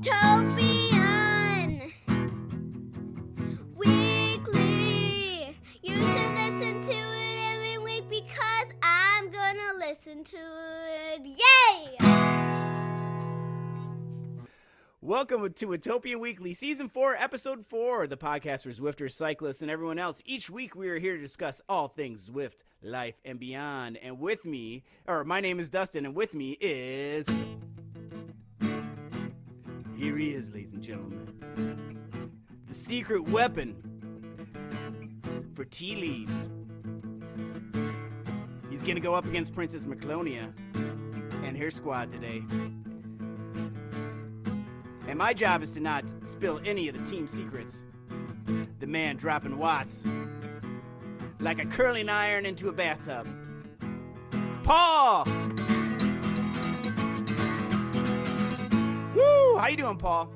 Watopian Weekly. You should listen to it every week because I'm gonna listen to it. Yay! Welcome to Watopian Weekly, Season 4, Episode 4, the podcast for Zwifters, cyclists, and everyone else. Each week we are here to discuss all things Zwift, life, and beyond. And with me, my name is Dustin, and with me is... Here he is, ladies and gentlemen. The secret weapon for tea leaves. He's going to go up against Princess Merclonia and her squad today. And my job is to not spill any of the team secrets. The man dropping watts like a curling iron into a bathtub. Paul! Woo! How you doing, Paul?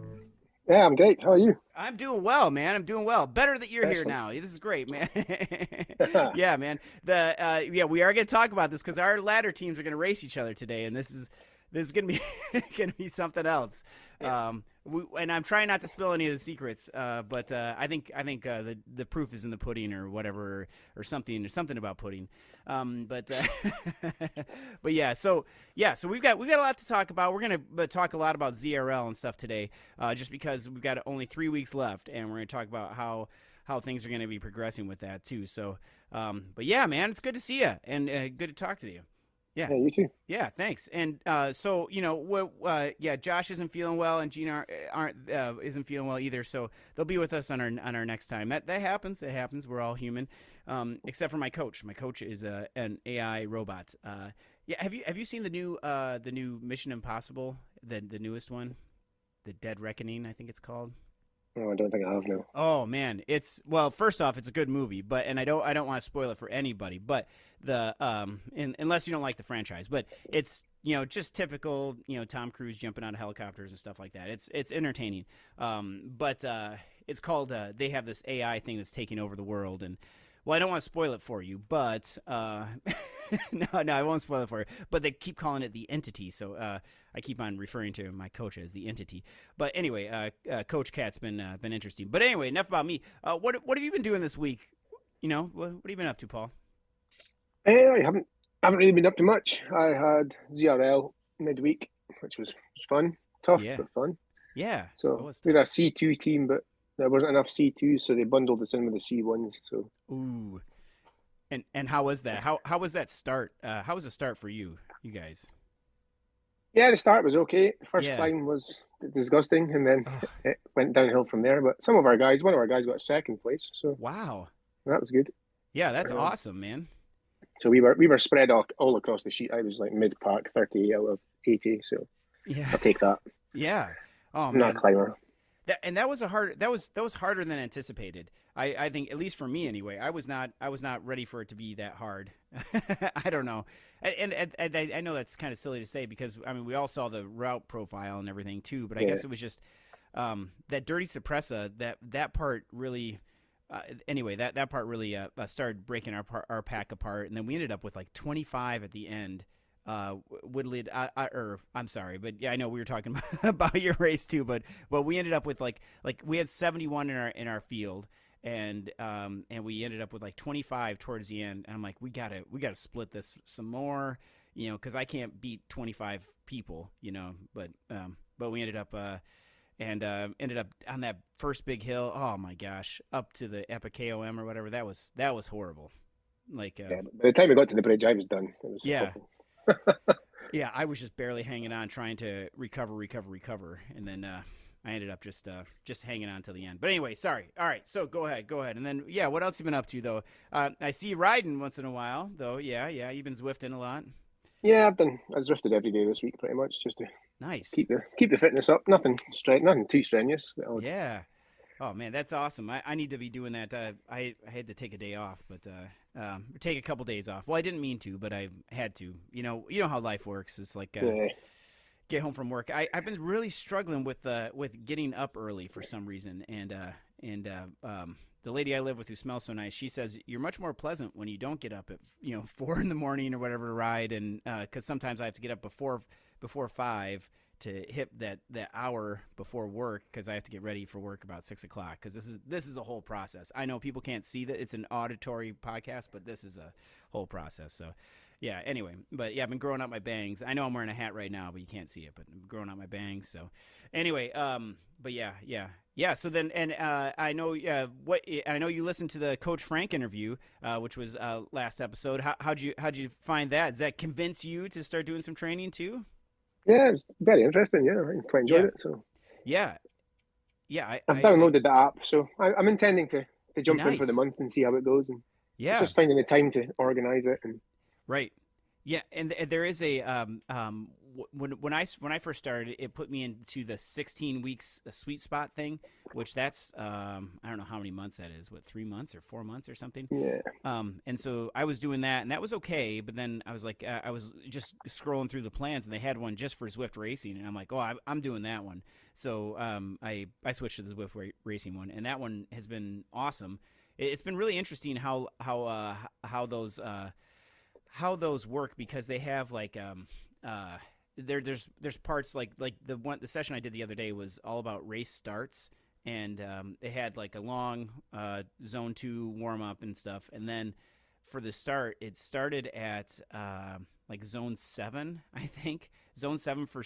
Yeah, I'm great. How are you? I'm doing well, man. I'm doing well. Better that you're Excellent. here now. This is great, man. Yeah, man. We are going to talk about this because our ladder teams are going to race each other today, and this is going to be going to be something else. Yeah. And I'm trying not to spill any of the secrets, but I think the proof is in the pudding or whatever, or something about pudding. But yeah, so we've got a lot to talk about. We're gonna talk a lot about ZRL and stuff today, just because we've got only 3 weeks left, and we're gonna talk about how things are gonna be progressing with that too. So, but yeah, man, it's good to see you and good to talk to you. Yeah, you too. Yeah, thanks. And so Josh isn't feeling well, and Gina isn't feeling well either. So they'll be with us on our next time. That happens. It happens. We're all human, except for my coach. My coach is an AI robot. Have you seen the new Mission Impossible, the newest one, the Dead Reckoning, I think it's called? No, I don't think I have, no. Oh man, first off, it's a good movie, and I don't want to spoil it for anybody, but unless you don't like the franchise, but it's just typical Tom Cruise jumping out of helicopters and stuff like that. It's entertaining, but it's called they have this AI thing that's taking over the world, and well, I don't want to spoil it for you, but no, I won't spoil it for you. But they keep calling it the Entity, so I keep on referring to my coach as the Entity. But anyway, Coach Cat's been interesting. But anyway, enough about me. What have you been doing this week? What have you been up to, Paul? I haven't really been up to much. I had ZRL midweek, which was fun, tough, but fun. Yeah. So we had a C2 team, but there wasn't enough C2s, so they bundled us in with the C1s. So. Ooh. And how was that? How was that start? How was the start for you guys? Yeah, the start was okay. The first climb was disgusting, and then it went downhill from there. But one of our guys got second place. So wow, that was good. Yeah, that's awesome, man. So we were spread all across the sheet. I was like mid-pack, 30 out of 80. So yeah, I'll take that. Yeah. Oh I'm man. not a climber. That was harder than anticipated. I think, at least for me anyway. I was not ready for it to be that hard. I don't know, and I know that's kind of silly to say because I mean we all saw the route profile and everything too. But I guess it was just that dirty Suppressa that part really. Anyway, that part really started breaking our pack apart, and then we ended up with like 25 at the end. I'm sorry, but yeah, I know we were talking about your race too, but we ended up with like we had 71 in our field, and we ended up with like 25 towards the end, and I'm like, we gotta split this some more, because I can't beat 25 people, but we ended up on that first big hill. Oh my gosh, up to the Epic-KOM or whatever. That was horrible. By the time we got to the bridge, I was done. It was awful. Yeah, I was just barely hanging on, trying to recover, and then I ended up just hanging on till the end. But anyway, sorry. All right, so go ahead, and then what else you been up to though? I see you riding once in a while though. Yeah, you've been Zwifting a lot. Yeah, I Zwifted every day this week pretty much just to nice keep the fitness up. Nothing too strenuous. Yeah. Oh man, that's awesome. I need to be doing that. I had to take a day off, but take a couple days off. Well, I didn't mean to, but I had to. You know how life works. It's like get home from work. I've been really struggling with getting up early for some reason, and the lady I live with who smells so nice, she says you're much more pleasant when you don't get up at 4 a.m. or whatever to ride, and because sometimes I have to get up before 5 to hit that hour before work because I have to get ready for work about 6 o'clock because this is a whole process. I know people can't see that it's an auditory podcast, but this is a whole process. So yeah, anyway, but yeah, I've been growing out my bangs. I know I'm wearing a hat right now, but you can't see it, but I'm growing out my bangs. So anyway, but yeah. So then, and I know I know you listened to the Coach Frank interview, which was last episode. How'd you find that? Does that convince you to start doing some training too? Yeah, it's very interesting. Yeah, I quite enjoyed it. So yeah. I've downloaded the app, so I'm intending to jump in for the Nice. month and see how it goes. And Yeah. it's just finding the time to organize it. And Right. Yeah, and there is a when I first started, it put me into the 16 weeks sweet spot thing, which that's I don't know how many months that is. What, 3 months or 4 months or something? yeah, And so I was doing that, and that was okay. But then I was like, I was just scrolling through the plans, and they had one just for Zwift racing, and I'm like, oh, I'm doing that one. So I switched to the Zwift racing one, and that one has been awesome. It's been really interesting how those work because they have like there's parts like the session I did the other day was all about race starts, and they had like a long zone 2 warm up and stuff, and then for the start it started at like zone 7, I think. Zone 7 for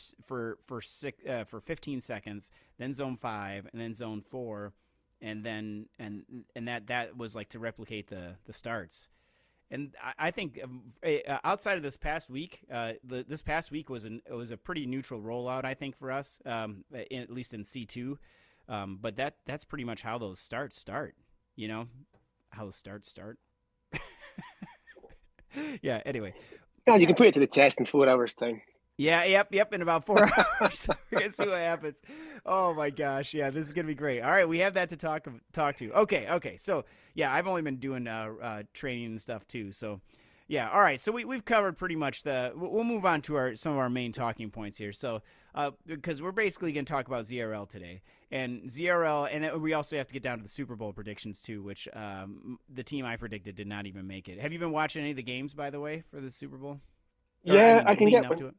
15 seconds, then zone 5, and then zone 4, and then that was like to replicate the starts. And I think outside of this past week, this past week was a pretty neutral rollout, I think, for us, at least in C2. But that's pretty much how those starts start. You know, how the starts start. Yeah. Anyway. yeah, you can put it to the test in 4 hours' time. Yeah, yep, in about 4 hours. We're going to see what happens. Oh, my gosh. Yeah, this is going to be great. All right, we have that to talk to. Okay. So, yeah, I've only been doing training and stuff, too. So, yeah, all right. So we've covered pretty much we'll move on to some of our main talking points here. So, because we're basically going to talk about ZRL today. And ZRL, and we also have to get down to the Super Bowl predictions, too, which the team I predicted did not even make it. Have you been watching any of the games, by the way, for the Super Bowl? I can get one. one.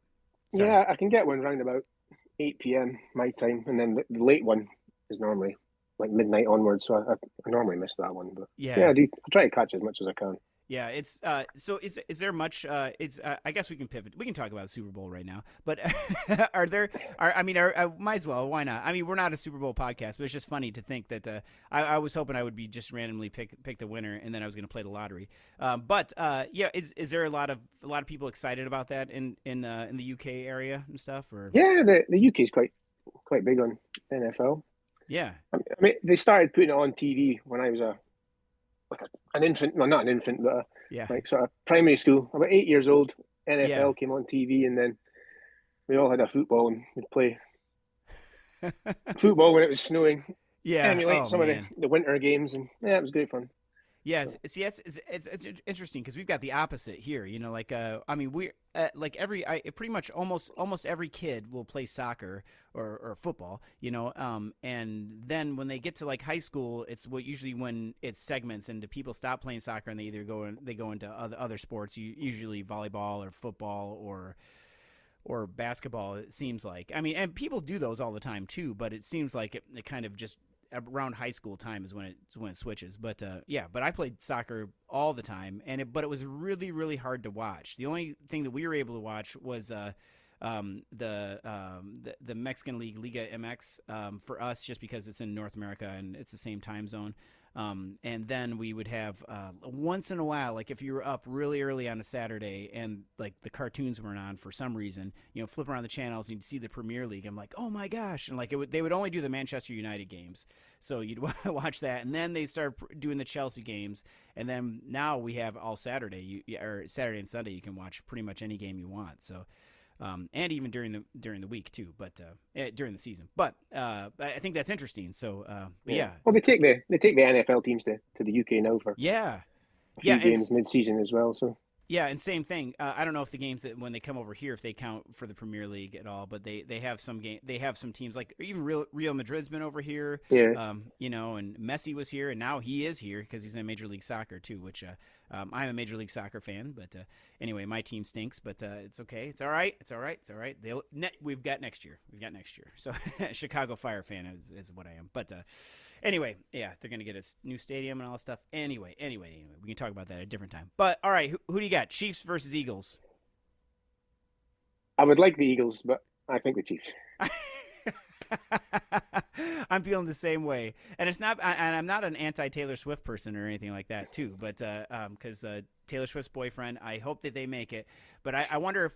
Yeah, I can get one around about 8 p.m. my time, and then the late one is normally like midnight onwards. So I normally miss that one, but yeah, I try to catch as much as I can. Yeah, it's so is there much it's I guess we can pivot. We can talk about the Super Bowl right now. But I might as well, why not? I mean, we're not a Super Bowl podcast, but it's just funny to think that I was hoping I would be just randomly pick the winner, and then I was going to play the lottery. Yeah, is there a lot of people excited about that in the UK area and stuff, or? Yeah, the UK is quite big on NFL. Yeah. I mean, they started putting it on TV when I was an infant, well, not an infant, but like sort of primary school. About 8 years old, NFL came on TV, and then we all had a football and we'd play football when it was snowing. Yeah. Anyway, some of the winter games, and yeah, it was great fun. Yeah, see, it's interesting because we've got the opposite here. You know, like I mean, we like pretty much almost every kid will play soccer or football. You know, and then when they get to like high school, it's usually when it's segments and people stop playing soccer and they either go into other sports, usually volleyball or football or basketball. It seems like, I mean, and people do those all the time too, but it seems like it kind of just around high school time is when it switches. But but I played soccer all the time, but it was really, really hard to watch. The only thing that we were able to watch was the Mexican League, Liga MX, for us, just because it's in North America and it's the same time zone. And then we would have once in a while, like if you were up really early on a Saturday and like the cartoons weren't on for some reason, you know, flip around the channels and you'd see the Premier League. I'm like, oh my gosh. And like they would only do the Manchester United games. So you'd watch that. And then they started doing the Chelsea games. And then now we have all Saturday, or Saturday and Sunday, you can watch pretty much any game you want. So, and even during the week too, but during the season. But I think that's interesting. So, yeah. Well, they take the NFL teams to the UK now for a few games mid-season as well. So Yeah, and same thing. I don't know if the games that when they come over here, if they count for the Premier League at all, but they have some game. They have some teams like even Real Madrid's been over here. Yeah. You know, and Messi was here, and now he is here because he's in Major League Soccer too. Which I'm a Major League Soccer fan, but anyway, my team stinks, but it's okay. It's all right. It's all right. It's all right. We've got next year. We've got next year. So Chicago Fire fan is what I am. But anyway, yeah, they're gonna get a new stadium and all that stuff. Anyway, we can talk about that at a different time. But all right, who do you got? Chiefs versus Eagles. I would like the Eagles, but I think the Chiefs. I'm feeling the same way, and I'm not an anti-Taylor Swift person or anything like that, too. But because Taylor Swift's boyfriend, I hope that they make it. But I wonder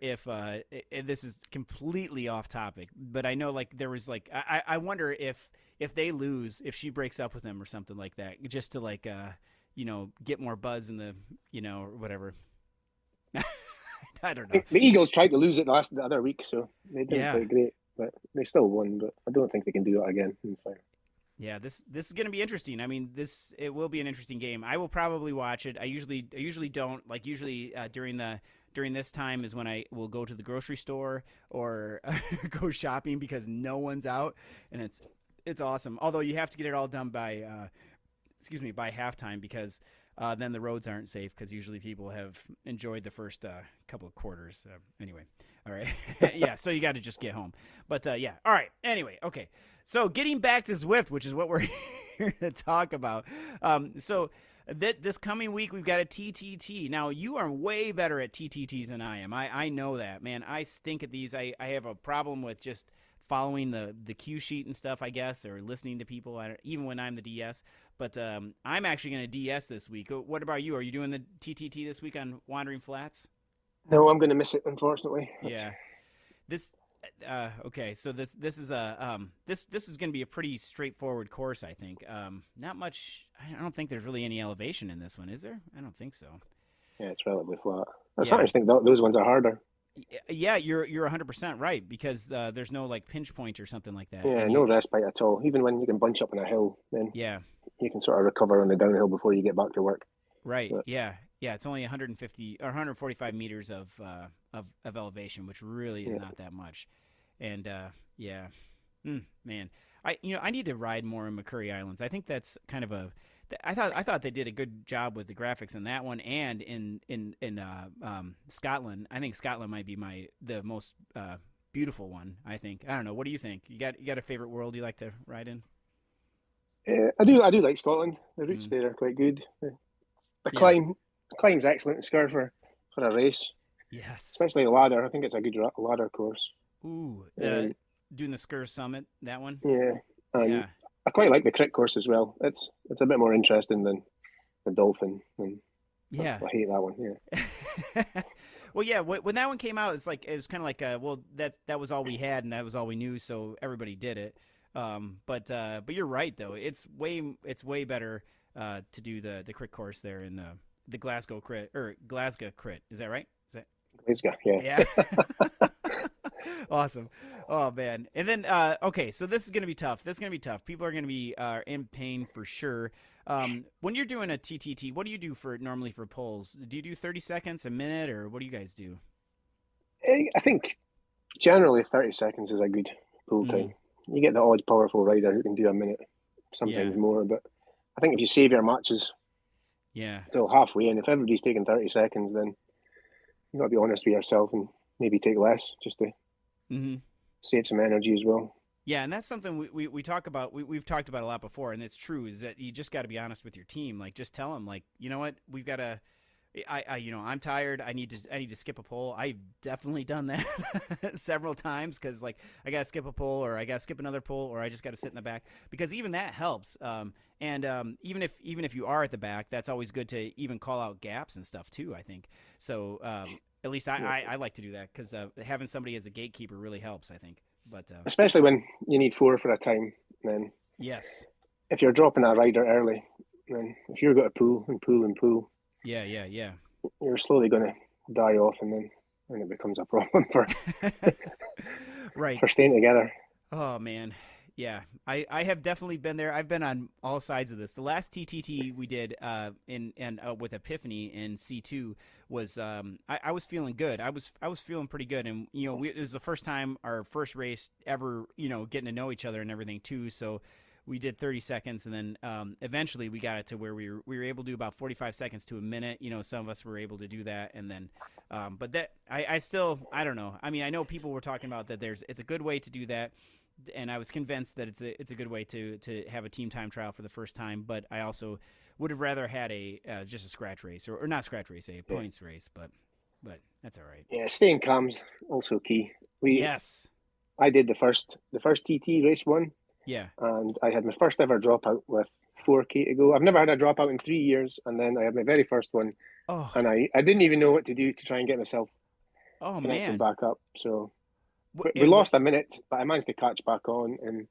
if this is completely off topic. But I know like there was like I wonder if they lose, if she breaks up with him or something like that, just to like get more buzz in the or whatever. I don't know. The Eagles tried to lose it the other week, so they didn't play great. But they still won, but I don't think they can do that again. Yeah, this is going to be interesting. I mean, it will be an interesting game. I will probably watch it. I usually don't like. Usually during this time is when I will go to the grocery store or go shopping because no one's out, and it's awesome. Although you have to get it all done by by halftime because then the roads aren't safe because usually people have enjoyed the first couple of quarters. Anyway. All right. Yeah, so you got to just get home. But, yeah. All right. Anyway, okay. So getting back to Zwift, which is what we're here to talk about. So this coming week, we've got a TTT. Now, you are way better at TTTs than I am. I know that, man. I stink at these. I have a problem with just following the cue sheet and stuff, I guess, or listening to people, even when I'm the DS. But I'm actually going to DS this week. What about you? Are you doing the TTT this week on Wandering Flats? No, I'm going to miss it, unfortunately. Yeah. Okay. So this is this is going to be a pretty straightforward course, I think. Not much. I don't think there's really any elevation in this one, is there? I don't think so. Yeah, it's relatively flat. I sometimes think those ones are harder. Yeah, you're 100% right because there's no like pinch point or something like that. Yeah, no respite at all. Even when you can bunch up on a hill, then you can sort of recover on the downhill before you get back to work. Right. But, yeah, it's only 150 or 145 meters of elevation, which really is not that much. And man, I need to ride more in McCurry Islands. I think that's kind of I thought they did a good job with the graphics in that one and in Scotland. I think Scotland might be the most beautiful one. I think. I don't know. What do you think? You got a favorite world you like to ride in? I do like Scotland. The routes there are quite good. The climb's excellent. It's good for a race. Yes. Especially a ladder. I think it's a good ladder course. Ooh, doing the Scones Summit, that one? Yeah. I quite like the crit course as well. It's a bit more interesting than the Dolphin. I hate that one, yeah. Well, yeah, when that one came out, it was kind of like, that was all we had and that was all we knew, so everybody did it. But you're right though. It's way better to do the crit course there in the Glasgow crit. Is that right? Glasgow, yeah. Yeah. Awesome. Oh man. And then okay, so this is gonna be tough. People are gonna be in pain for sure. When you're doing a TTT, what do you do normally for polls? Do you do 30 seconds, a minute, or what do you guys do? I think generally 30 seconds is a good pool time. You get the odd powerful rider who can do a minute, sometimes more. But I think if you save your matches till halfway in, if everybody's taking 30 seconds, then you've got to be honest with yourself and maybe take less just to save some energy as well. Yeah, and that's something we talk about. We've talked about a lot before, and it's true. Is that you just got to be honest with your team. Like, just tell them, like, you know what, we've got to. I'm tired. I need to skip a poll. I've definitely done that several times because like I got to skip a poll or I got to skip another poll or I just got to sit in the back because even that helps. And even if you are at the back, that's always good to even call out gaps and stuff too. I think so. At least I like to do that because having somebody as a gatekeeper really helps. I think, but especially when you need 4 for a time, then yes, if you're dropping a rider early, then if you're going to pull. Yeah. You're slowly going to die off, and then it becomes a problem for right for staying together. Oh man, Yeah, I have definitely been there. I've been on all sides of this. The last TTT we did with Epiphany in C2 was I was feeling good. I was feeling pretty good, and it was the first time, our first race ever, getting to know each other and everything too. So we did 30 seconds, and then eventually we got it to where we were able to do about 45 seconds to a minute. Some of us were able to do that, and then but that I still, I don't know. I mean, I know people were talking about that. It's a good way to do that. And I was convinced that it's a good way to have a team time trial for the first time, but I also would have rather had just a scratch race or not scratch race, a points race, but that's all right. Yeah, staying calm's also key. Yes, I did the first TT race one. Yeah, and I had my first ever dropout with 4K to go. I've never had a dropout in 3 years, and then I had my very first one, and I didn't even know what to do to try and get myself connected back up. So. We lost a minute, but I managed to catch back on, and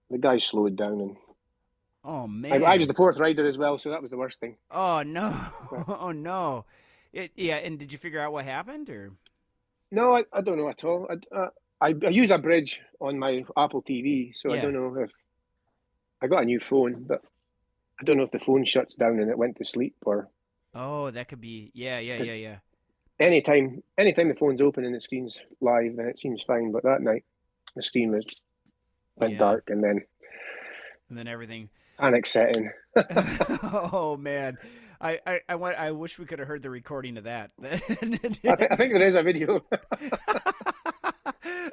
the guy slowed down. And oh man, I was the fourth rider as well, so that was the worst thing. Oh no, oh no, And did you figure out what happened, or? No, I don't know at all. I use a bridge on my Apple TV, so I don't know if I got a new phone, but I don't know if the phone shuts down and it went to sleep or. Oh, that could be. Yeah. Anytime the phone's open and the screen's live, then it seems fine. But that night, the screen went dark, and then everything panic set in. Oh man, I wish we could have heard the recording of that. I think there is a video.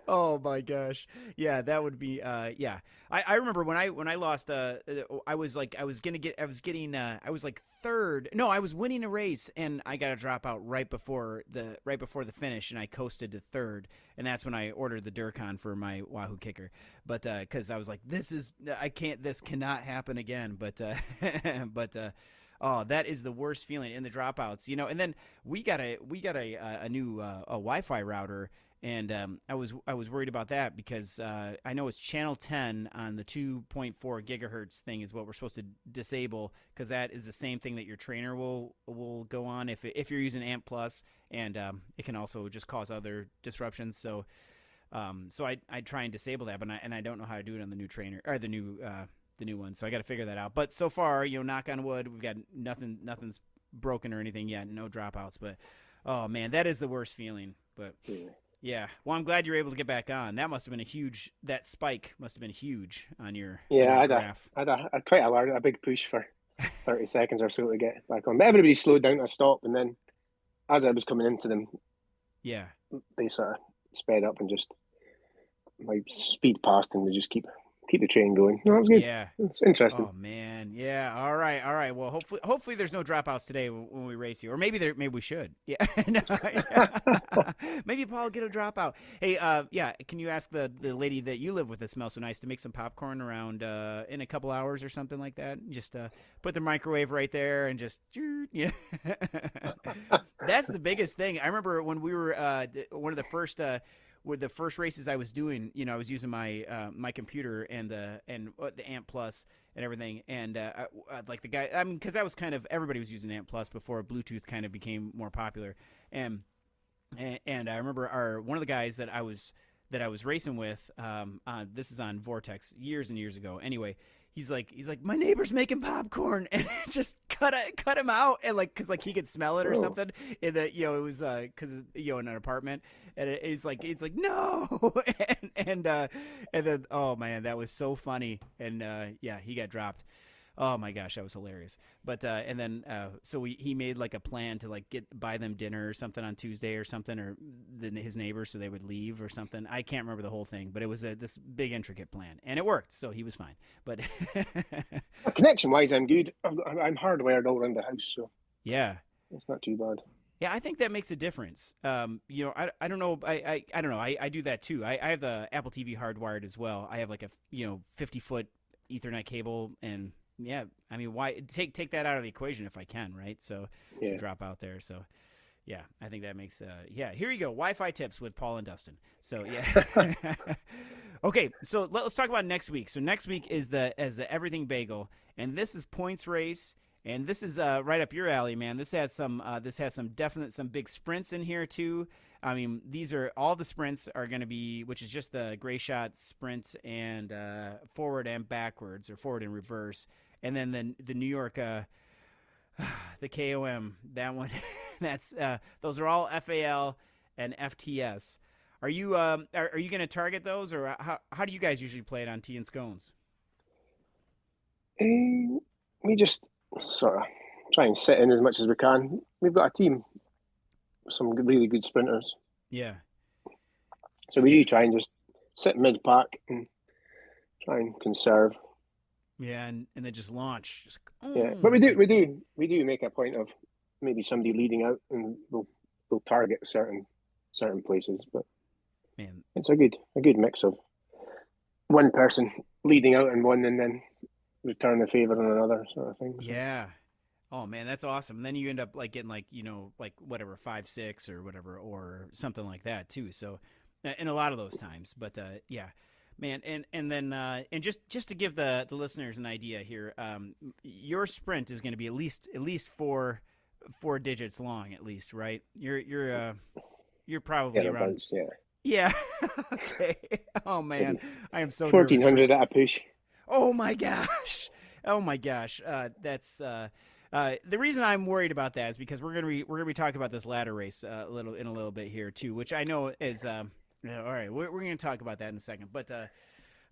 Oh my gosh, yeah, that would be yeah. I remember when I lost. I was third. No, I was winning a race, and I got a dropout right before the finish, and I coasted to third, and that's when I ordered the Durcon for my Wahoo kicker. But because I was like, this cannot happen again. But oh, that is the worst feeling in the dropouts, And then we got a new Wi-Fi router. And I was worried about that because I know it's channel 10 on the 2.4 gigahertz thing is what we're supposed to disable, because that is the same thing that your trainer will go on if you're using AMP Plus, and it can also just cause other disruptions. So I try and disable that, but I don't know how to do it on the new trainer or the new one. So I got to figure that out. But so far, knock on wood, we've got nothing's broken or anything yet, no dropouts. But oh man, that is the worst feeling. But. Yeah, well, I'm glad you were able to get back on. That must have been that spike must have been huge on your graph. I had quite a big push for 30 seconds or so to get back on. But everybody slowed down to a stop, and then as I was coming into them, they sort of sped up and just my speed passed, and they just keep the train going. No, it was good. Yeah, it's interesting. Oh man, yeah. All right. Well, hopefully there's no dropouts today when we race you, or maybe we should. Yeah, maybe Paul will get a dropout. Hey, can you ask the lady that you live with that smells so nice to make some popcorn around in a couple hours or something like that? Just put the microwave right there and just That's the biggest thing. I remember when we were one of the first. With the first races I was doing, I was using my my computer and the AMP Plus and everything, and like the guy, I mean, because that was kind of everybody was using AMP Plus before Bluetooth kind of became more popular, and I remember one of the guys that I was racing with, this is on Vortex years and years ago. Anyway, he's like, my neighbor's making popcorn, and just cut him out, and because he could smell it or something. And that it was because in an apartment, and it's like no, and then oh man, that was so funny, and he got dropped. Oh my gosh, that was hilarious. But and then so he made a plan to buy them dinner or something on Tuesday or something, or his neighbors, so they would leave or something. I can't remember the whole thing, but it was this big intricate plan, and it worked, so he was fine. But connection wise, I'm good. I'm hardwired all around the house, so yeah, it's not too bad. Yeah, I think that makes a difference. I don't know. I don't know. I do that too. I have the Apple TV hardwired as well. I have a 50-foot Ethernet cable, and yeah, I mean, why take that out of the equation if I can, right? So drop out there. So yeah, I think that makes here you go. Wi-Fi tips with Paul and Dustin. So yeah. Okay, so let's talk about next week. So next week is the Everything Bagel, and this is points race, and this is right up your alley, man. This has some big sprints in here too. I mean, these are all the sprints are going to be, which is just the gray shot sprint and forward and backwards, or forward and reverse, and then the New York, the KOM, that one, that's those are all FAL and FTS. Are you going to target those, or how do you guys usually play it on Tea and Scones? We just sort of try and sit in as much as we can. We've got a team, some really good sprinters. Yeah. So we do try and just sit mid-pack and try and conserve. Yeah, and then just launch. Yeah, but we do make a point of maybe somebody leading out, and we'll target certain places. But man, it's a good mix of one person leading out and one, and then return the favor on another sort of thing. So. Yeah. Oh man, that's awesome. And then you end up like getting like, like whatever 5-6 or whatever, or something like that too. So in a lot of those times, but yeah, man. And then and just to give the listeners an idea here, your sprint is going to be at least four digits long, at least, right? You're probably around. Yeah. Okay. Oh man, I am so 1,400 at a push. Oh my gosh. That's the reason I'm worried about that is because we're gonna be talking about this ladder race in a little bit here too, which I know is all right. We're gonna talk about that in a second, but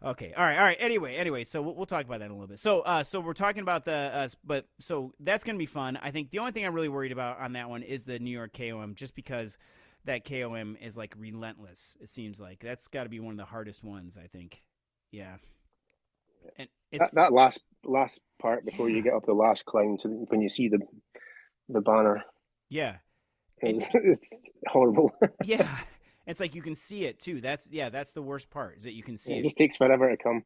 okay, all right. Anyway, so we'll talk about that in a little bit. So we're talking about so that's gonna be fun. I think the only thing I'm really worried about on that one is the New York KOM, just because that KOM is like relentless. It seems like that's got to be one of the hardest ones, I think. Yeah. And it's that last part before you get up the last climb to when you see the banner. Yeah. It's horrible. Yeah. It's like you can see it too. That's the worst part, is that you can see it. It just takes forever to come.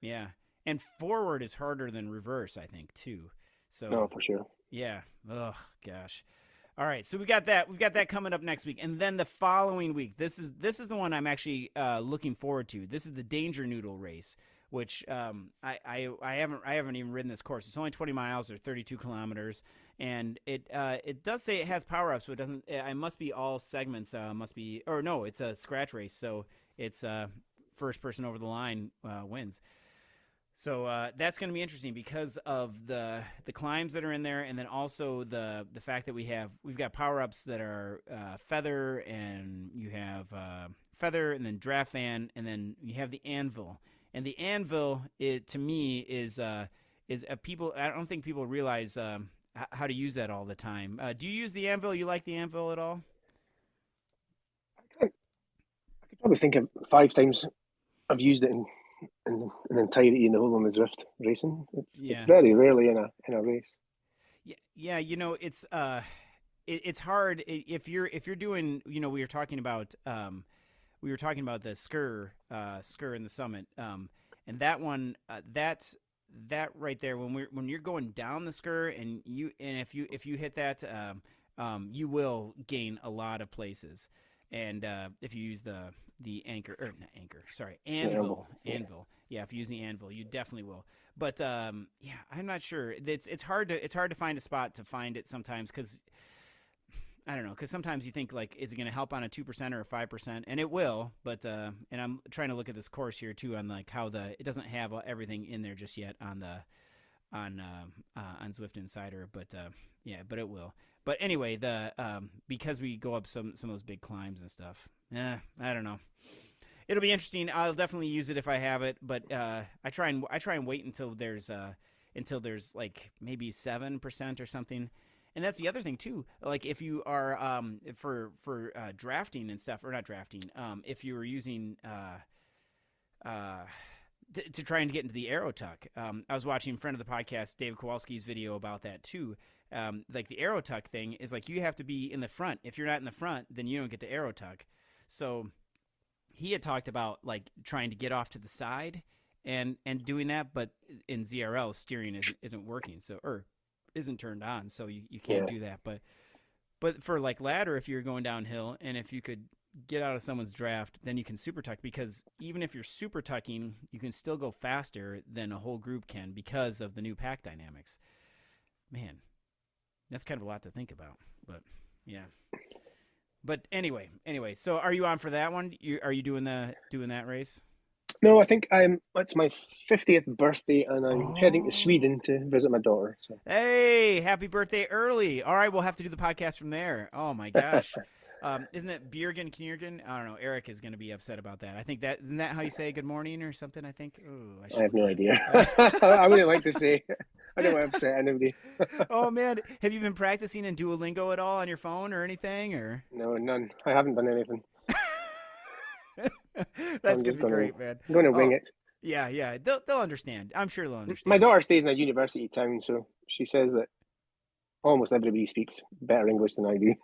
Yeah. And forward is harder than reverse, I think, too. So no, for sure. Yeah. Oh gosh. All right, so we got that. We've got that coming up next week, and then the following week. This is the one I'm actually looking forward to. This is the Danger Noodle race, which I haven't even ridden this course. It's only 20 miles or 32 kilometers, and it does say it has power ups, so it doesn't. It must be all segments. It's a scratch race, so it's first person over the line wins. So that's going to be interesting because of the climbs that are in there, and then also the fact that we've got power ups that are feather, and you have feather, and then draft fan, and then you have the anvil. And the anvil, to me, is people. I don't think people realize how to use that all the time. Do you use the anvil? You like the anvil at all? I could probably think of 5 times I've used it in entirety in the whole on the Zwift racing. It's very rarely in a race. Yeah. It's hard if you're doing. We were talking about the Skur in the Summit, and that one that right there when you're going down the Skur and if you hit that you will gain a lot of places, and if you use the anvil. Yeah, if you use the anvil, you definitely will. But I'm not sure. It's hard to find a spot to find it sometimes, because I don't know. Because sometimes you think, like, is it going to help on a 2% or a 5%? And it will. But and I'm trying to look at this course here too on like how it doesn't have everything in there just yet on Zwift Insider. But but it will. But anyway, because we go up some of those big climbs and stuff. I don't know. It'll be interesting. I'll definitely use it if I have it, but I try and wait until there's like maybe 7% or something. And that's the other thing too. Like if you are for drafting and stuff, or not drafting, if you were using to try and get into the aero tuck. I was watching a friend of the podcast, Dave Kowalski's video about that too. Like the aero tuck thing is like you have to be in the front. If you're not in the front, then you don't get to aero tuck. So he had talked about like trying to get off to the side and doing that, but in ZRL steering isn't working, or isn't turned on, so you can't do that. But for like ladder, if you're going downhill and if you could get out of someone's draft, then you can super tuck, because even if you're super tucking, you can still go faster than a whole group can because of the new pack dynamics. Man, that's kind of a lot to think about, but yeah. But anyway. So are you on for that one? Are you doing that race? No, I think it's my 50th birthday, and I'm heading to Sweden to visit my daughter. So. Hey, happy birthday early! All right, we'll have to do the podcast from there. Oh my gosh. Isn't it Bjergen Kniergen? I don't know. Eric is going to be upset about that. I think isn't that how you say good morning or something? I think. Ooh, I have no idea. I wouldn't like to say. I don't want to upset anybody. Oh man, have you been practicing in Duolingo at all on your phone or anything? Or no, none. I haven't done anything. That's gonna be great, man. I'm gonna wing it. Yeah. They'll understand. I'm sure they'll understand. My daughter stays in a university town, so she says that almost everybody speaks better English than I do.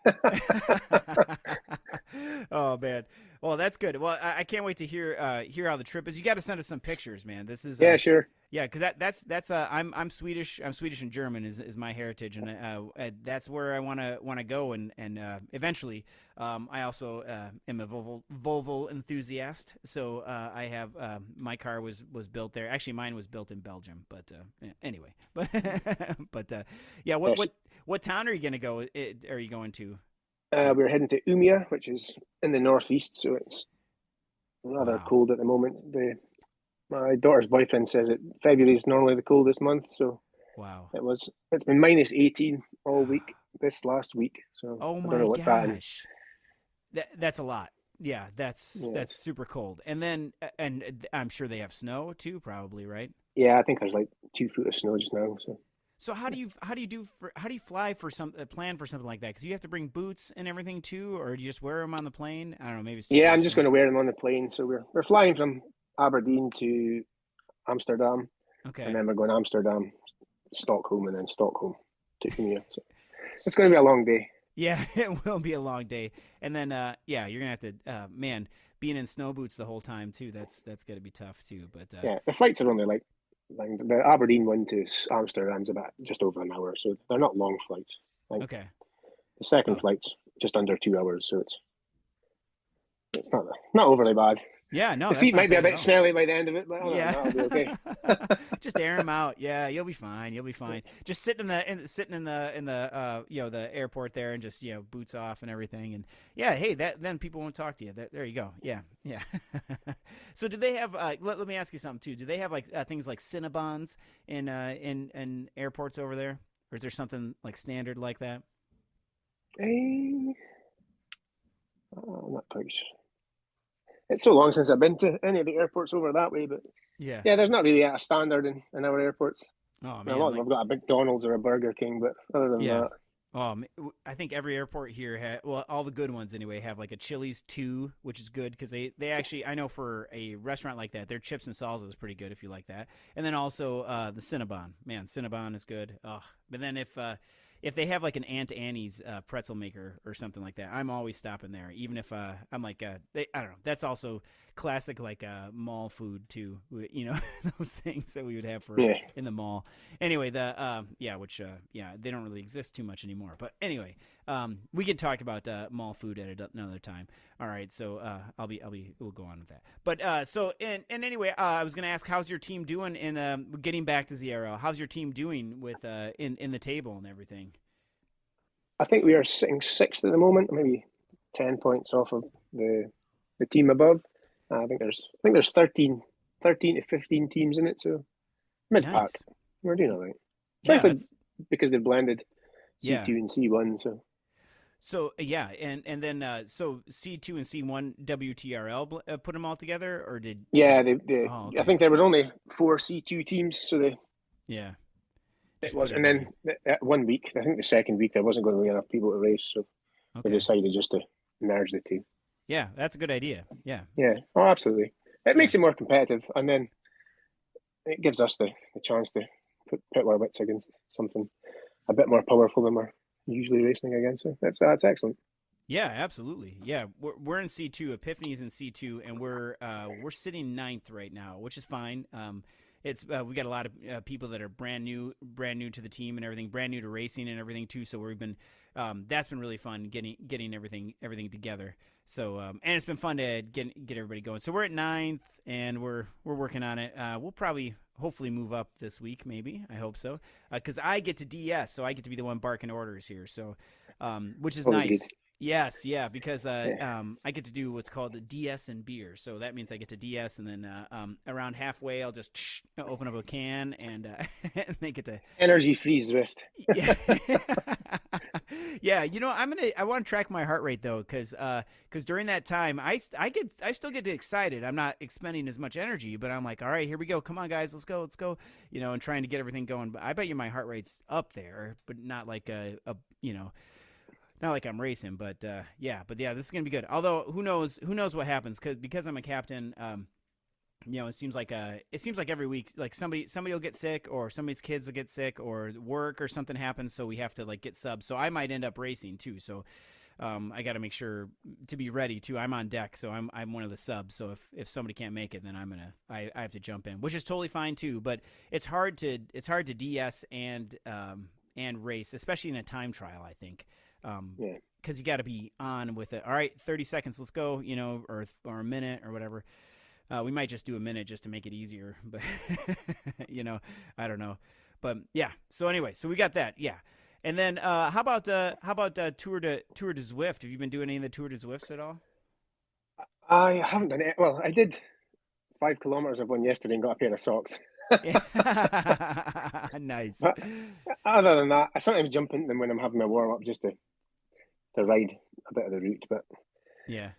Oh man, well that's good. Well, I can't wait to hear how the trip is. You got to send us some pictures, man. This is yeah, sure. Yeah, because that's I'm Swedish. I'm Swedish and German is my heritage, and that's where I want to go, and eventually, I also am a Volvo enthusiast. So I have my car was built there. Actually, mine was built in Belgium, but anyway, but yeah. What town are you gonna go? Are you going to? We're heading to Umeå, which is in the northeast, so it's rather cold at the moment. My daughter's boyfriend says that February is normally the coldest month, so it's been minus 18 all week this last week. So oh my I don't know what gosh, that's a lot. Yeah, that's super cold. And then I'm sure they have snow too, probably, right? Yeah, I think there's like 2 feet of snow just now. So how do you fly for plan for something like that? Because you have to bring boots and everything too, or do you just wear them on the plane? I don't know. Maybe it's I'm just going to wear them on the plane. So we're flying from Aberdeen to Amsterdam, and then we're going to Amsterdam, Stockholm, and then Stockholm to Umeå. So it's going to be a long day. Yeah, it will be a long day, and then you're gonna have to man, being in snow boots the whole time too. That's gonna be tough too. But the flights are only like the Aberdeen one to Amsterdam's about just over an hour, so they're not long flights. Okay. The second flight's just under 2 hours, so it's not overly bad. Yeah, no. The feet might be a bit smelly by the end of it, but that'll be okay. Just air them out. Yeah, you'll be fine. Just sitting in the the airport there and just boots off and everything, and hey, then people won't talk to you. There you go. Yeah. So do they have? Let me ask you something too. Do they have like things like Cinnabons in airports over there, or is there something like standard like that? I'm not quite sure. It's so long since I've been to any of the airports over that way, but there's not really a standard in our airports. Oh man, a lot of them have got a McDonald's or a Burger King, but other than that, I think every airport here all the good ones anyway have like a Chili's 2, which is good because they actually, I know for a restaurant like that, their chips and salsa is pretty good if you like that, and then also the Cinnabon. Man, Cinnabon is good. But then if they have like an Aunt Annie's pretzel maker or something like that, I'm always stopping there. Even if I'm like, I don't know. That's also classic like mall food too. Those things that we would have in the mall. Anyway, which they don't really exist too much anymore. But anyway, we could talk about mall food at another time. All right, so we'll go on with that. But so and anyway, I was going to ask, how's your team doing in getting back to ZRL? How's your team doing with in the table and everything? I think we are sitting 6th at the moment, maybe 10 points off of the team above. I think there's 13 to 15 teams in it, so mid-pack. Nice. We're doing all right. Especially because they've blended C2 and C1. So and then so C2 and C1 WTRL put them all together, or did? Yeah, they okay. I think there were only 4 C2 teams, so they. Yeah. It was, and then 1 week, I think the second week, there wasn't going to be enough people to race, so they decided just to merge the two. Yeah, that's a good idea. Yeah. Yeah. Oh, absolutely. It makes it more competitive, and then it gives us the chance to put our wits against something a bit more powerful than we're usually racing against. So that's excellent. Yeah, absolutely. Yeah, we're in C2. Epiphany's in C2, and we're sitting 9th right now, which is fine. It's we got a lot of people that are brand new to the team and everything, brand new to racing and everything too. So we've been that's been really fun getting everything together. So and it's been fun to get everybody going. So we're at 9th and we're working on it. We'll probably hopefully move up this week, maybe. I hope so, because I get to DS, so I get to be the one barking orders here. So which is nice. Good. Yes, yeah, because I get to do what's called a DS and beer. So that means I get to DS, and then around halfway, I'll just open up a can and, and they get to Energy free Zwift. yeah. Yeah, I want to track my heart rate though, because during that time I still get excited. I'm not expending as much energy, but I'm like, all right, here we go, come on guys, let's go, and trying to get everything going. But I bet you my heart rate's up there, but not like not like I'm racing. But yeah, this is gonna be good. Although who knows what happens, because I'm a captain. It seems like every week, like somebody will get sick, or somebody's kids will get sick, or work or something happens, so we have to like get subs. So I might end up racing too. So I got to make sure to be ready too. I'm on deck, so I'm one of the subs. So if somebody can't make it, then I have to jump in, which is totally fine too. But it's hard to DS and race, especially in a time trial, I think. Because you got to be on with it. All right, 30 seconds, let's go. Or a minute or whatever. We might just do a minute just to make it easier, but I don't know. But yeah. So anyway, so we got that. Yeah. And then how about Tour de Zwift? Have you been doing any of the Tour de Zwifts at all? I haven't done it. Well, I did 5 kilometers of one yesterday and got a pair of socks. Nice. But other than that, I sometimes jump into them when I'm having my warm up just to ride a bit of the route. But yeah.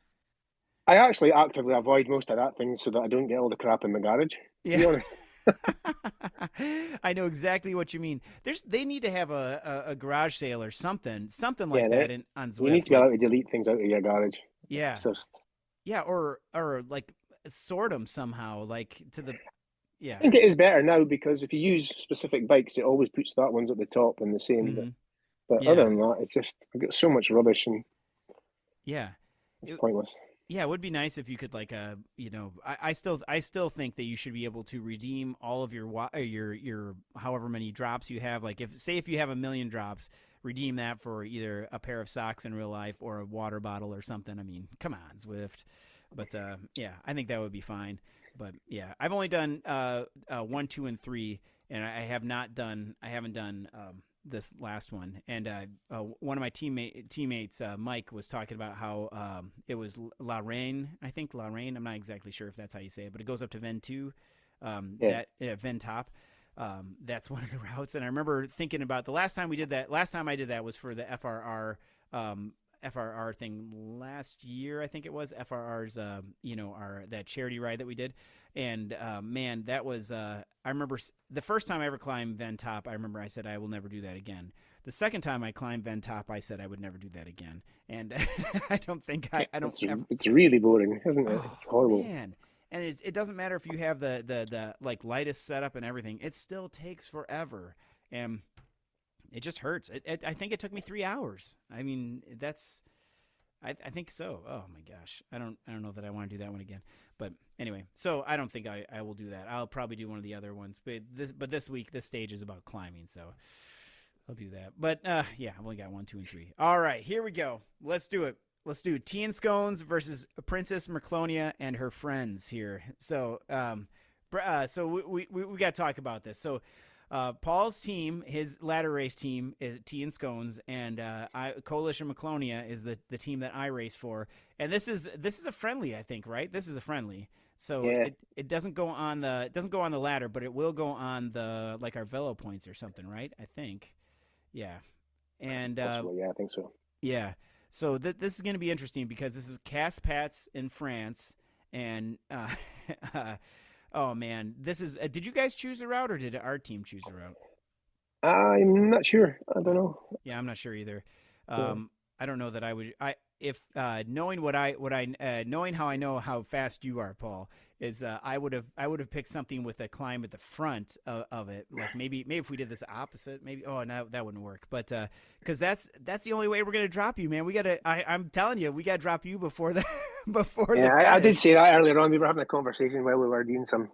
I actually actively avoid most of that thing so that I don't get all the crap in my garage. Yeah. To be honest. I know exactly what you mean. They need to have a garage sale or something like that on Zwift. You need to be allowed to delete things out of your garage. Yeah. Yeah, or like sort them somehow, like to the. Yeah. I think it is better now because if you use specific bikes, it always puts that one's at the top and the same. Mm-hmm. But other than that, it's just I've got so much rubbish and it's pointless. Yeah, it would be nice if you could I still think that you should be able to redeem all of your however many drops you have. Like if you have 1 million drops, redeem that for either a pair of socks in real life or a water bottle or something. I mean, come on, Zwift. But I think that would be fine. But yeah, I've only done 1, 2, and 3, and I haven't done this last one. And one of my teammates, Mike, was talking about how it was La Reine. I think La Reine. I'm not exactly sure if that's how you say it, but it goes up to Ven 2, Ven Top. That's one of the routes. And I remember thinking about the last time I did that was for the FRR thing last year, I think it was. FRR's that charity ride that we did. And man, that was I remember the first time I ever climbed Ven Top, I remember I said I will never do that again. The second time I climbed Ven Top, I said I would never do that again. And I don't think I don't it's really boring, isn't it? It's horrible. Man. And it doesn't matter if you have the like lightest setup and everything. It still takes forever. And it just hurts. I think it took me 3 hours. I mean, I think so. Oh my gosh, I don't know that I want to do that one again. But anyway, so I don't think I will do that. I'll probably do one of the other ones. But this week, this stage is about climbing, so I'll do that. But yeah, I've only got 1, 2, and 3. All right, here we go. Let's do it. Let's do Tea and Scones versus Princess Merclonia and her friends here. So so we got to talk about this. So. Paul's team, his ladder race team, is Tea and Scones, and Coalition Merclonia is the team that I race for. And this is a friendly, I think, right? This is a friendly, so it doesn't go on the ladder, but it will go on the our velo points or something, right? I think, yeah. And yeah, I think so. Yeah, so this is going to be interesting because this is Casse-Pats in France, and oh man, this is. Did you guys choose a route, or did our team choose a route? I'm not sure. I don't know. Yeah, I'm not sure either. I don't know that I would. Knowing knowing how I know how fast you are, Paul, is I would have picked something with a climb at the front of it. Like maybe if we did this opposite, maybe. Oh, no, that wouldn't work. But because that's the only way we're gonna drop you, man. We gotta. I'm telling you, we gotta drop you before the before. Yeah, I did say that earlier on. We were having a conversation while we were doing some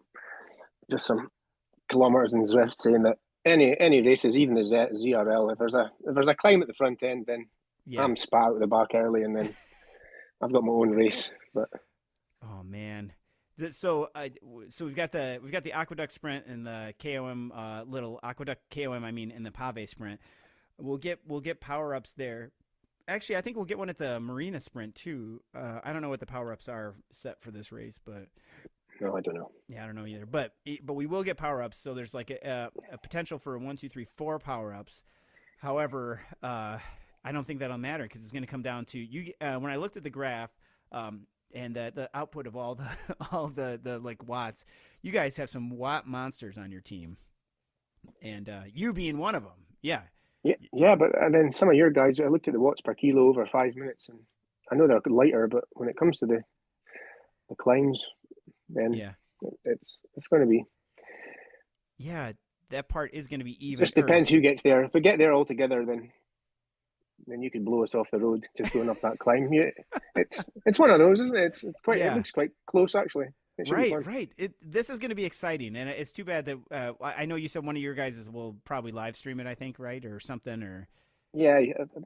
kilometers in Zwift, saying that any races, even the ZRL, if there's a climb at the front end, then I'm spat out the back early, and then I've got my own race. But oh man. So we've got the Aqueduct Sprint and the KOM little Aqueduct KOM. I mean, in the Pave Sprint, we'll get power ups there. actually, I think we'll get one at the Marina Sprint too. I don't know what the power-ups are set for this race, but no, I don't know. Yeah, I don't know either. But we will get power-ups, so there's like a potential for 1, 2, 3, 4 power-ups. However, I don't think that'll matter because it's going to come down to you. When I looked at the graph and the output of all the like watts, you guys have some watt monsters on your team, and you being one of them. Yeah. Yeah, but and then some of your guys, I looked at the watts per kilo over 5 minutes, and I know they're lighter, but when it comes to the climbs, then it's going to be. Yeah, that part is going to be even. Just depends who gets there. If we get there all together, then you could blow us off the road just going up that climb. It's one of those, isn't it? It's quite. It looks quite close, actually. Right. This is going to be exciting, and it's too bad that I know you said one of your guys will probably live stream it. I think, right, or something, or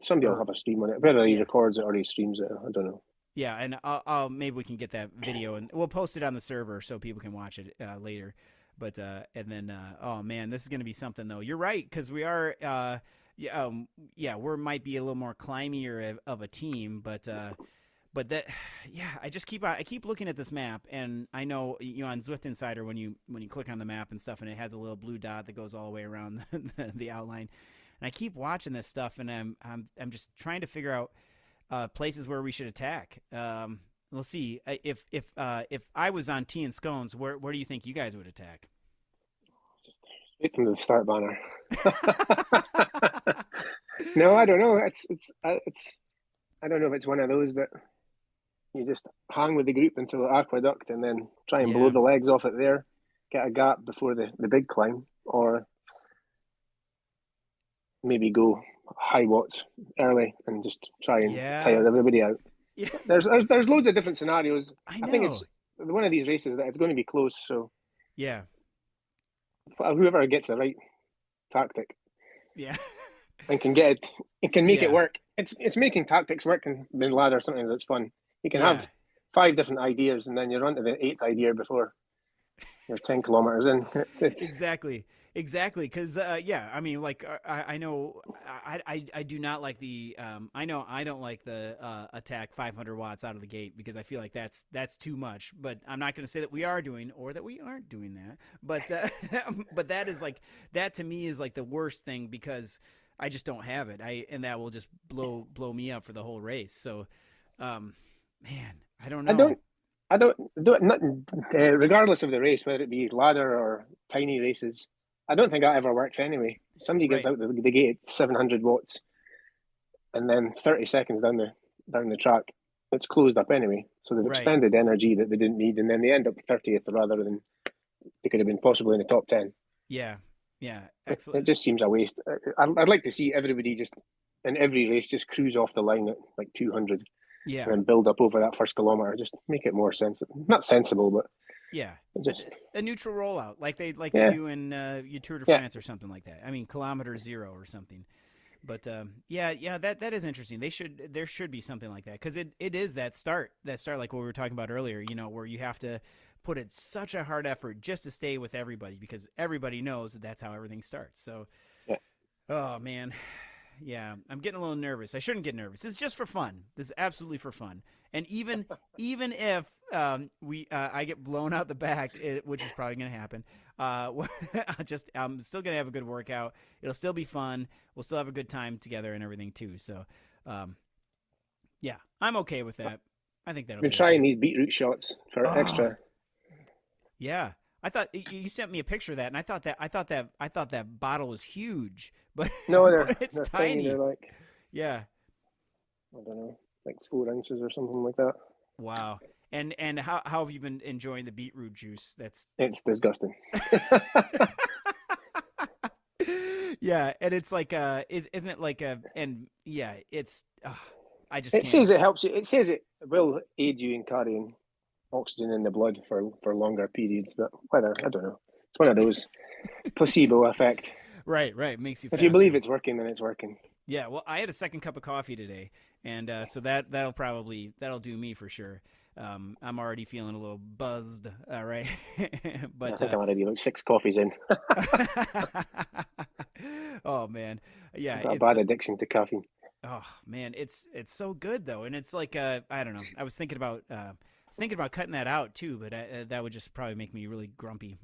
somebody will have a stream on it. Whether he records it or he streams it, I don't know. Yeah, and I'll maybe we can get that video and we'll post it on the server so people can watch it later. But and then oh man, this is going to be something though. You're right because we are we might be a little more climbier of a team, but that I keep looking at this map, and I know on Zwift Insider when you click on the map and stuff, and it has a little blue dot that goes all the way around the outline, and I keep watching this stuff, and I'm just trying to figure out places where we should attack. Let's see if I was on T and Scones, where do you think you guys would attack? Just straight from the start banner. No, I don't know. It's I don't know if it's one of those that you just hang with the group until the aqueduct and then try and blow the legs off it there, get a gap before the big climb, or maybe go high watts early and just try and tire everybody out. Yeah. There's loads of different scenarios. I think it's one of these races that it's going to be close. So whoever gets the right tactic, and can get it can make it work. It's making tactics work in the ladder something that's fun. You can have 5 different ideas, and then you're on to the 8th idea before you're 10 kilometers in. Exactly. Because I mean, like I know I do not like the I know I don't like the attack 500 watts out of the gate because I feel like that's too much. But I'm not going to say that we are doing or that we aren't doing that. But but that is like that to me is like the worst thing because I just don't have it. And that will just blow me up for the whole race. So man, I don't know. I don't regardless of the race, whether it be ladder or tiny races. I don't think that ever works anyway. Somebody gets out the gate at 700 watts, and then 30 seconds down the track, it's closed up anyway. So they've expended energy that they didn't need, and then they end up 30th rather than they could have been possibly in the top 10. Yeah, excellent. It just seems a waste. I'd like to see everybody just in every race just cruise off the line at like 200. Yeah, and build up over that first kilometer. Just make it more sensible. Not sensible, but just a neutral rollout, like they do in your Tour de France or something like that. I mean, kilometer 0 or something. But that is interesting. There should be something like that because it is that start like what we were talking about earlier. Where you have to put in such a hard effort just to stay with everybody because everybody knows that's how everything starts. So, oh man. Yeah, I'm getting a little nervous. I shouldn't get nervous. It's just for fun. This is absolutely for fun. And even if I get blown out the back, which is probably going to happen, I'm still going to have a good workout. It'll still be fun. We'll still have a good time together and everything too. So, I'm okay with that. I think that'll be trying these beetroot shots for extra. Yeah. I thought you sent me a picture of that, and I thought that bottle was huge, but no, it's they're tiny. They're like, I don't know, like 4 ounces or something like that. Wow. And how have you been enjoying the beetroot juice? It's disgusting. Yeah, and it's like isn't it like it's I just it says it helps you. It says it will aid you in carrying oxygen in the blood for longer periods, but whether I don't know. It's one of those placebo effect. Right. Makes you faster. If you believe it's working, then it's working. Yeah. Well, I had a second cup of coffee today, and so that'll do me for sure. I'm already feeling a little buzzed. All right, but I think I'm already like 6 coffees in. Oh man, yeah, I've got a bad addiction to caffeine. Oh man, it's so good though, and it's like I don't know. I was thinking about cutting that out too, but that would just probably make me really grumpy.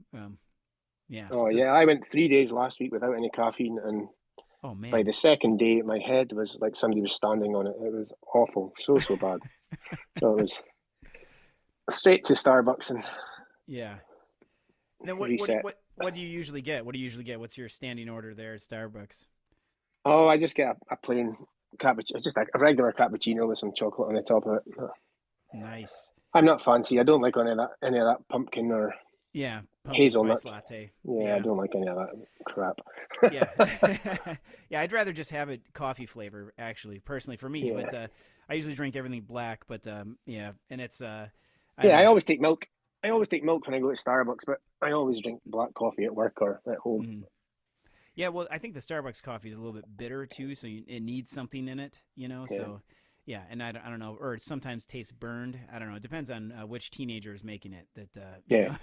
Yeah. Oh So, yeah, I went 3 days last week without any caffeine, and oh by man. the second day, my head was like somebody was standing on it. It was awful, so bad. So it was straight to Starbucks and Yeah. Then reset. what do you usually get? What do you usually get? What's your standing order there at Starbucks? Oh, I just get a plain cappuccino, just a regular cappuccino with some chocolate on the top of it. Nice. I'm not fancy. I don't like any of that pumpkin or Yeah, pumpkin hazelnut. spice latte. Yeah, I Yeah. don't like any of that crap. Yeah. Yeah, I'd rather just have it coffee flavor actually, personally for me, Yeah. but I usually drink everything black, but yeah, and it's I Yeah, don't I know. always take milk. I always take milk when I go to Starbucks, but I always drink black coffee at work or at home. Mhm. Yeah, well, I think the Starbucks coffee is a little bit bitter too, so it needs something in it, you know. Yeah. So, yeah, and I don't know, or it sometimes tastes burned. I don't know. It depends on which teenager is making it. That Yeah.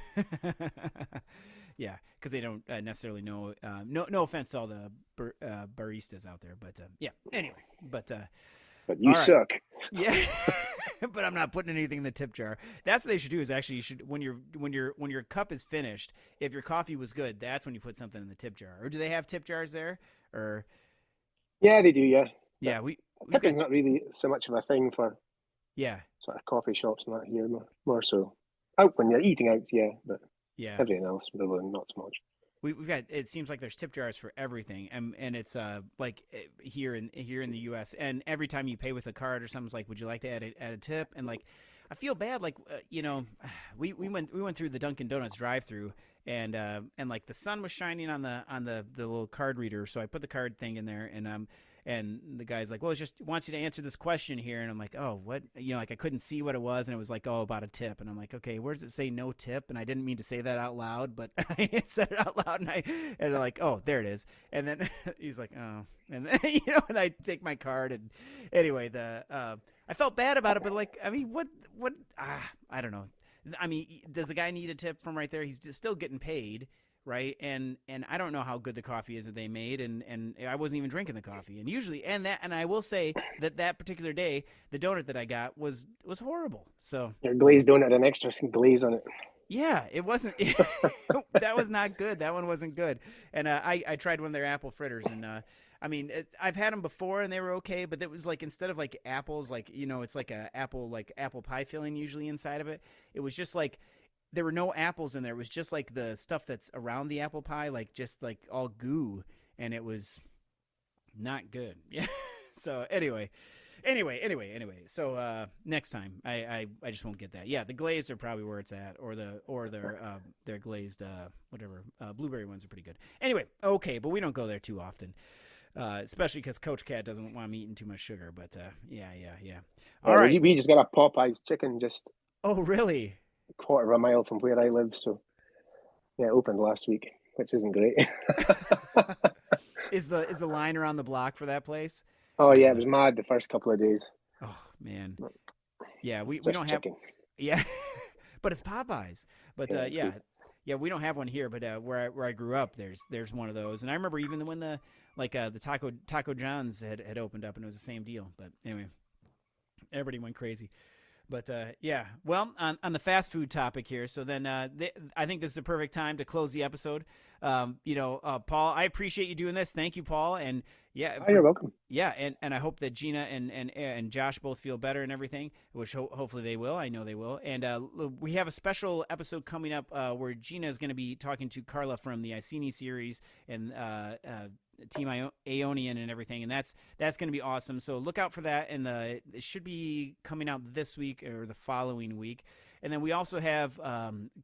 yeah, because they don't necessarily know. No offense to all the baristas out there, but yeah. Anyway, but But you all right. suck. Yeah, but I'm not putting anything in the tip jar. That's what they should do. Is actually you should when your cup is finished, if your coffee was good, that's when you put something in the tip jar. Or do they have tip jars there? Or Yeah, they do. Yeah, but yeah, we've got tipping's not really so much of a thing for yeah sort of coffee shops and that here. More so out when you're eating out. Yeah, but yeah. everything else really not so much. We've got. It seems like there's tip jars for everything, and it's like here in the U.S. And every time you pay with a card or something, it's like, would you like to add a tip? And like, I feel bad. Like you know, we went through the Dunkin' Donuts drive-through, and like the sun was shining on the little card reader, so I put the card thing in there, and the guy's like, well, it just wants you to answer this question here. And I'm like, oh, what? You know, like I couldn't see what it was. And it was like, oh, about a tip. And I'm like, okay, where does it say no tip? And I didn't mean to say that out loud, but I said it out loud. And I'm like, oh, there it is. And then he's like, oh. And then, you know, and I take my card. And anyway, I felt bad about it. But like, I mean, I don't know. I mean, does the guy need a tip from right there? He's just still getting paid. Right, and I don't know how good the coffee is that they made, and I wasn't even drinking the coffee. And usually, and I will say that particular day, the donut that I got was horrible. So Your glazed donut had an extra glaze on it. yeah, it wasn't. That was not good. That one wasn't good. And I tried one of their apple fritters, and I mean, I've had them before, and they were okay. But it was like instead of like apples, like you know, it's like apple pie filling usually inside of it. It was just like. There were no apples in there. It was just like the stuff that's around the apple pie, like just like all goo, and it was not good. Yeah. So anyway. So next time, I just won't get that. Yeah, the glazed are probably where it's at, or their glazed whatever blueberry ones are pretty good. Anyway, okay, but we don't go there too often, especially because Coach Cat doesn't want me eating too much sugar. But yeah. All right. We just got a Popeyes chicken just Oh really? a quarter of a mile from where I live. So yeah, it opened last week, which isn't great. Is the line around the block for that place? Oh yeah, it was mad the first couple of days. Oh man, yeah, we Just don't chicken. have yeah, but it's Popeyes. But Yeah, yeah, we don't have one here. But where I grew up, there's one of those. And I remember even when the Taco John's had opened up, and it was the same deal. But anyway, everybody went crazy. But yeah, well, on the fast food topic here, so then I think this is a perfect time to close the episode. Paul, I appreciate you doing this. Thank you, Paul, and yeah, you're welcome. Yeah, and I hope that Gina and Josh both feel better and everything, which hopefully they will. I know they will. And we have a special episode coming up where Gina is going to be talking to Carla from the Iceni series and Team Aeonian and everything, and that's going to be awesome. So look out for that, and it should be coming out this week or the following week. And then we also have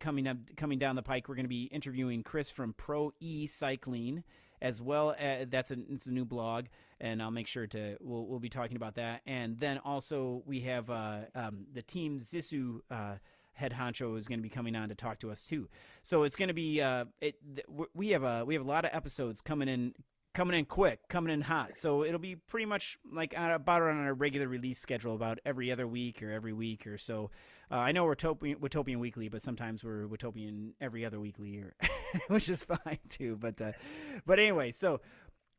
coming down the pike, we're going to be interviewing Chris from Pro E Cycling, as well. It's a new blog, and I'll make sure we'll be talking about that. And then also we have the Team Zissou head honcho is going to be coming on to talk to us too. So it's going to be we have a lot of episodes coming in quick, coming in hot. So it'll be pretty much like about on a regular release schedule, about every other week or every week or so. I know we're Watopian Weekly, but sometimes we're Watopian every other weekly, which is fine too. But anyway, so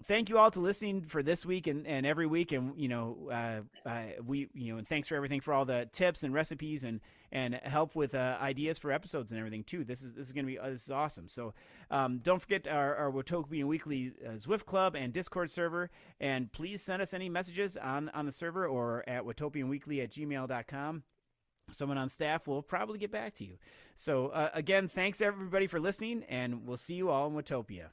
thank you all to listening for this week and every week. And, and thanks for everything, for all the tips and recipes and help with ideas for episodes and everything too. This is going to be, this is awesome. So don't forget our Watopian Weekly Zwift Club and Discord server. And please send us any messages on the server or at WatopianWeekly@gmail.com. Someone on staff will probably get back to you. So again, thanks everybody for listening, and we'll see you all in Watopia.